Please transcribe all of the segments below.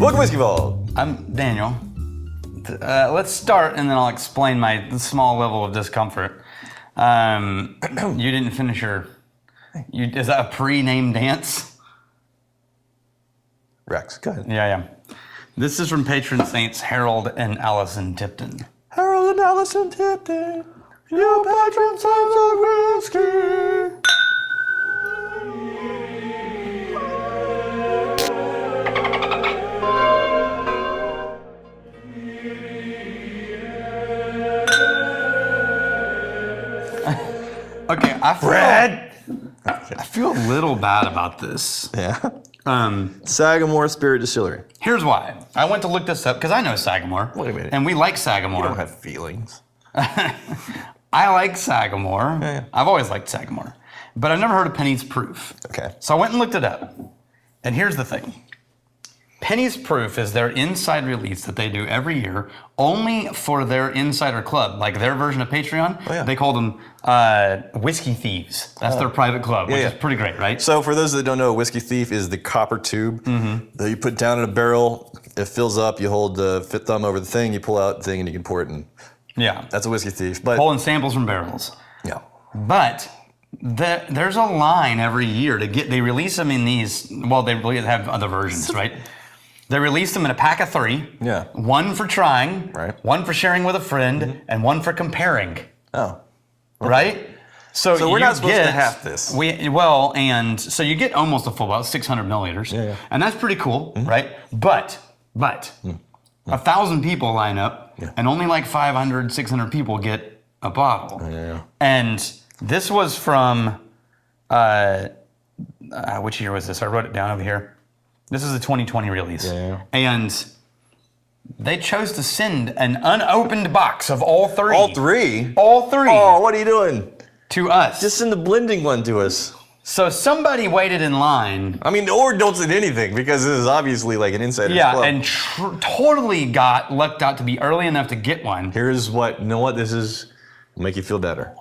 Welcome to Whiskey Vault. I'm Daniel. Let's start and then I'll explain my small level of discomfort. You didn't finish your... is that a pre-name dance? Rex, go ahead. Yeah. This is from patron saints Harold and Allison Tipton. Harold and Allison Tipton, your patron saints of whiskey. Okay, I feel a little bad about this. Yeah. Sagamore Spirit Distillery. Here's why. I went to look this up because I know Sagamore. Wait a minute. And we like Sagamore. You don't have feelings. I like Sagamore. Yeah. I've always liked Sagamore. But I've never heard of Penny's Proof. Okay. So I went and looked it up. And here's the thing. Penny's Proof is their inside release that they do every year only for their insider club, like their version of Patreon. Oh, yeah. They call them Whiskey Thieves. That's their private club, which is pretty great, right? So for those that don't know, a whiskey thief is the copper tube that you put down in a barrel. It fills up. You hold the fifth thumb over the thing. You pull out the thing, and you can pour it in. Yeah, that's a whiskey thief. But pulling samples from barrels. Yeah, but there's a line every year to get. They release them in these. Well, they really have other versions, right? They release them in a pack of 3. Yeah. One for trying, right. One for sharing with a friend, and one for comparing. Oh. Okay. Right? So we're not supposed to have this. And so you get almost a full, about 600 milliliters. Yeah. And that's pretty cool, right? But 1,000 people line up, and only like 500, 600 people get a bottle. Yeah. And this was from, which year was this? I wrote it down over here. This is the 2020 release. Yeah. And they chose to send an unopened box of all 3. All 3? All 3. Oh, what are you doing? To us. Just send the blending one to us. So somebody waited in line. I mean, or don't send anything, because this is obviously like an insider's club. And totally got lucked out to be early enough to get one. Here's what, you know what this is? Will make you feel better.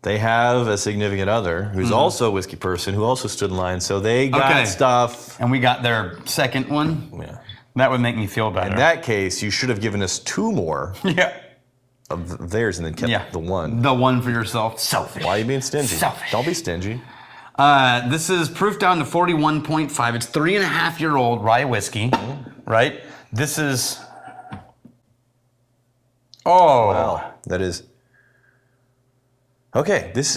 They have a significant other who's also a whiskey person who also stood in line, so they got stuff. And we got their second one. Yeah. That would make me feel better. In that case, you should have given us 2 more of theirs and then kept the one. The one for yourself. Selfish. Why are you being stingy? Selfish. Don't be stingy. This is proof down to 41.5. It's 3.5-year-old rye whiskey, right? This is... Oh. Wow. That is... Okay, this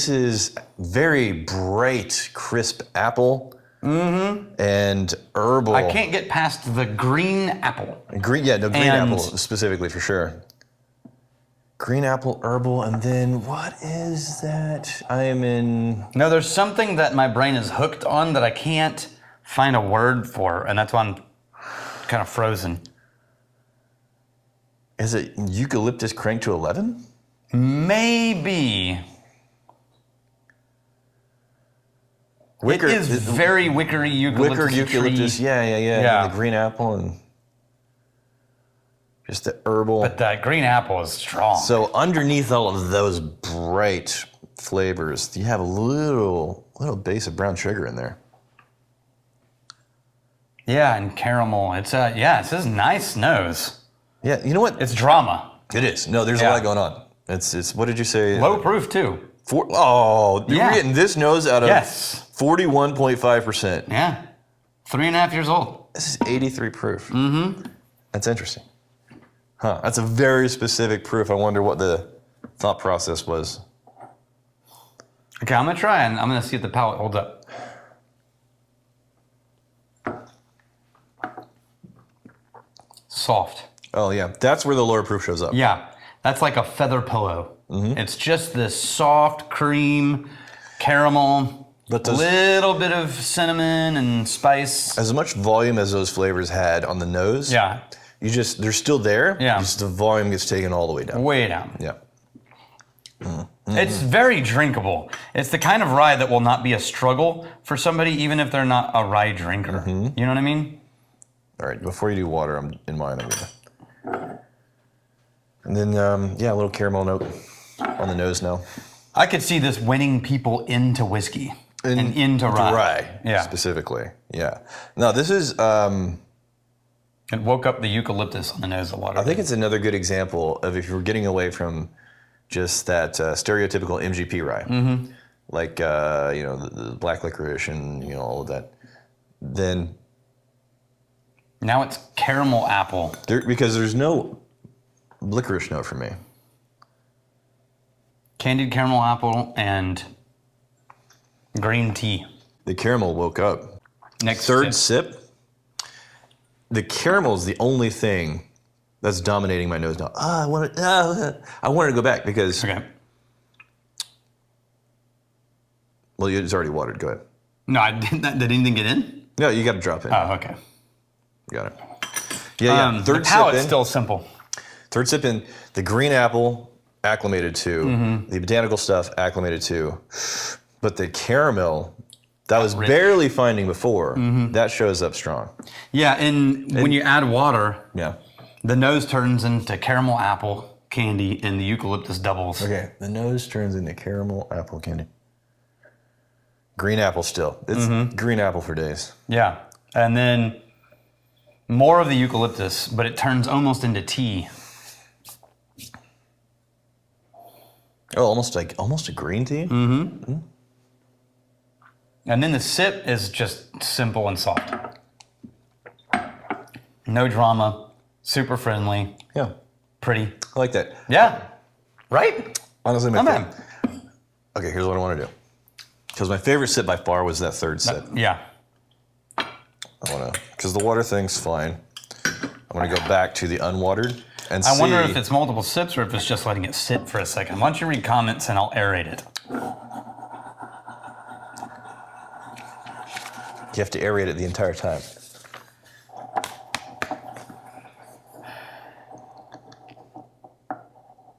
is very bright, crisp apple and herbal. I can't get past the green apple. Green apple specifically for sure. Green apple, herbal, and then what is that? I am in... No, there's something that my brain is hooked on that I can't find a word for, and that's why I'm kind of frozen. Is it eucalyptus crank to 11? Maybe. Wicker, it is very wickery eucalyptus. Wicker eucalyptus, tree. yeah. And the green apple and just the herbal. But that green apple is strong. So underneath all of those bright flavors, you have a little base of brown sugar in there. Yeah, and caramel. It's it's a nice nose. Yeah, you know what? It's drama. It is. No, there's a lot going on. It's what did you say? Low proof too. You're getting this nose out of 41.5%. Yeah. 3.5 years old. This is 83 proof. That's interesting. Huh. That's a very specific proof. I wonder what the thought process was. Okay, I'm gonna try and I'm gonna see if the palate holds up. Soft. Oh yeah, that's where the lower proof shows up. Yeah, that's like a feather pillow. It's just this soft cream, caramel, a little bit of cinnamon and spice. As much volume as those flavors had on the nose. Yeah. They're still there. Yeah. Just the volume gets taken all the way down. Way down. Yeah. It's very drinkable. It's the kind of rye that will not be a struggle for somebody, even if they're not a rye drinker. You know what I mean? All right, before you do water, I'm in mine. And then, a little caramel note on the nose now. I could see this winning people into whiskey and into rye. Specifically, yeah. No, this is It woke up the eucalyptus on the nose of water. I think it's another good example of if you're getting away from just that stereotypical MGP rye, like the black licorice and all of that. Then now it's caramel apple. Because there's no licorice note for me. Candied caramel apple and green tea. The caramel woke up. Next third sip. The caramel is the only thing that's dominating my nose now. I want to go back because. Okay. Well, it's already watered. Go ahead. No, I didn't. Did anything get in? No, you got to drop it. Oh, okay. Got it. Yeah. Third the palate's still simple. Third sip in. The green apple acclimated to. The botanical stuff acclimated to. But the caramel. That was barely finding before. That shows up strong. Yeah, and when you add water, the nose turns into caramel apple candy and the eucalyptus doubles. Okay, the nose turns into caramel apple candy. Green apple still. It's green apple for days. Yeah, and then more of the eucalyptus, but it turns almost into tea. Oh, almost a green tea? And then the sip is just simple and soft. No drama, super friendly. Yeah. Pretty. I like that. Yeah. Right? Honestly, okay, here's what I want to do. Because my favorite sip by far was that third sip. Yeah. Because the water thing's fine. I want to go back to the unwatered and see. I wonder if it's multiple sips or if it's just letting it sit for a second. Why don't you read comments and I'll aerate it. You have to aerate it the entire time.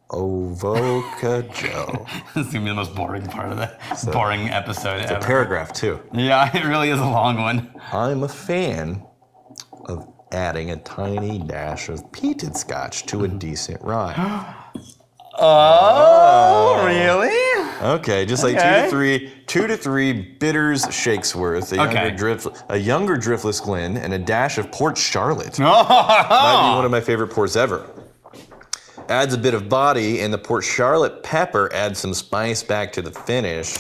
Ovoca Joe. This is going to be the most boring part of the boring episode ever. It's a paragraph, too. Yeah, it really is a long one. I'm a fan of adding a tiny dash of peated Scotch to a decent rye. Oh, really? Okay, just like 2 to 3 bitters Shakesworth, a younger driftless Glen, and a dash of Port Charlotte. Might be one of my favorite ports ever. Adds a bit of body, and the Port Charlotte pepper adds some spice back to the finish.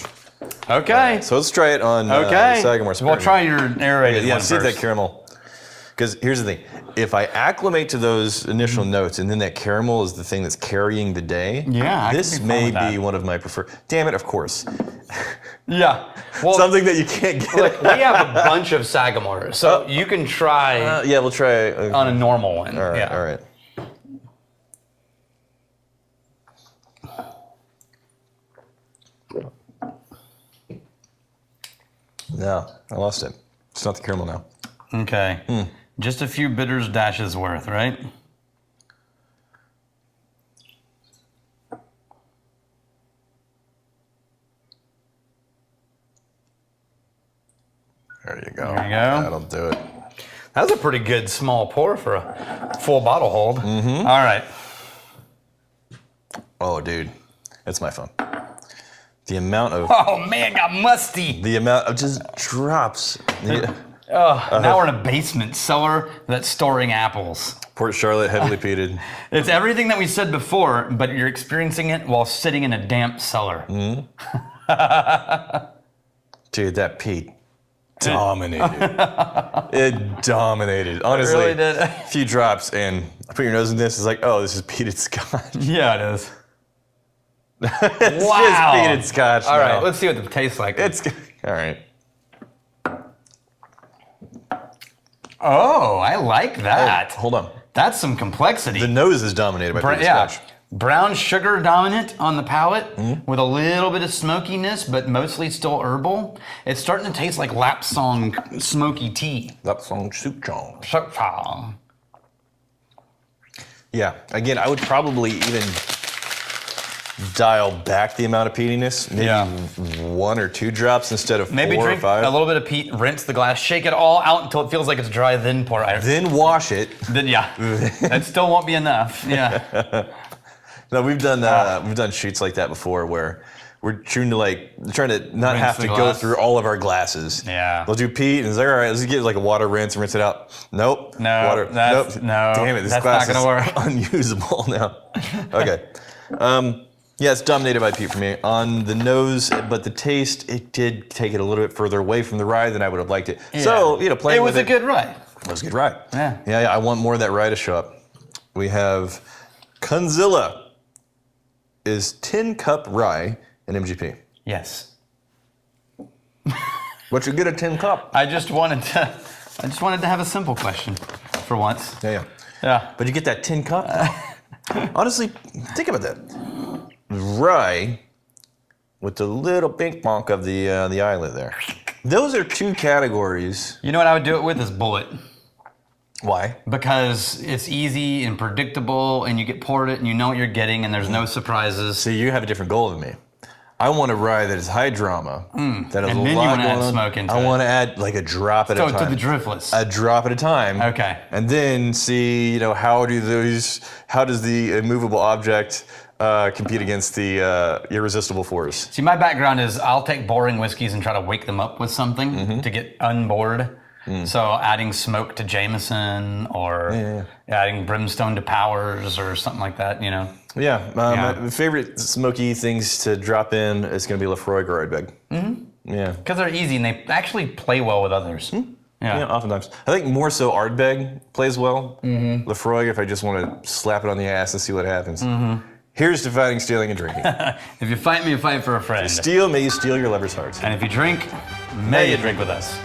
Okay. So let's try it on Sagamore. We'll try your aerated one see first. That caramel. Because here's the thing. If I acclimate to those initial notes and then that caramel is the thing that's carrying the day, this may be one of my preferred. Damn it, of course. Yeah. Well, something that you can't get. Look, we have a bunch of Sagamore, so you can try. We'll try on a normal one. All right. All right. No, I lost it. It's not the caramel now. Okay. Just a few bitters dashes worth, right? There you go. There you go. That'll do it. That was a pretty good small pour for a full bottle hold. All right. Oh, dude. That's my phone. The amount of... Oh, man, got musty. The amount of just drops. Now we're in a basement cellar that's storing apples. Port Charlotte, heavily peated. It's everything that we said before, but you're experiencing it while sitting in a damp cellar. Dude, that peat dominated. It dominated. Honestly, it really did. A few drops and I put your nose in this, it's like, oh, this is peated Scotch. Yeah, it is. It's just peated Scotch All now. right, let's see what it tastes like. All right. Oh, I like that. Hold on. That's some complexity. The nose is dominated by peated Scotch. Brown sugar dominant on the palate with a little bit of smokiness, but mostly still herbal. It's starting to taste like Lapsang smoky tea. Lapsang souchong. Souchong. Yeah. Again, I would probably even dial back the amount of peatiness. Maybe 1 or 2 drops instead of 4 or 5. A little bit of peat, rinse the glass, shake it all out until it feels like it's dry, then pour it. Then wash it. Then that still won't be enough. Yeah. No, we've done shoots like that before where we're trying to not Rinse have the to go glass. through all of our glasses. Yeah. We'll do peat, and it's like, all right, let's get like a water rinse and rinse it out. Nope. No, Water. that's- Nope. no, Damn it, this that's glass not gonna work. is unusable now. Okay. Yeah, it's dominated by peat for me. On the nose, but the taste, it did take it a little bit further away from the rye than I would have liked it. Yeah. So, playing It was with a good rye. It was a good rye. Yeah. Yeah, I want more of that rye to show up. We have Kunzilla is 10 cup rye in MGP. Yes. What you get a 10 cup? I just wanted to have a simple question for once. Yeah. Yeah. But you get that 10 cup? Honestly, think about that. Rye with the little pink bonk of the eyelet there. Those are two categories. You know what I would do it with is bullet. Why? Because it's easy and predictable, and you get poured it, and you know what you're getting, and there's no surprises. See, you have a different goal than me. I want a rye that is high drama, that has And a then you lot wanna going add on. smoke into I it. want to add like a drop at a So time. to the driftless. A drop at a time. Okay. And then see, how does the immovable object compete against the irresistible force? See, my background is I'll take boring whiskeys and try to wake them up with something to get unbored. So adding smoke to Jameson or adding brimstone to Powers or something like that, Yeah, my favorite smoky things to drop in is going to be Lefroy or Ardbeg. Yeah. Because they're easy and they actually play well with others. Yeah, oftentimes. I think more so Ardbeg plays well. Lefroy, if I just want to slap it on the ass and see what happens. Here's to fighting, stealing, and drinking. If you fight me, you fight for a friend. Steal, may you steal your lover's heart. And if you drink, may you drink with us.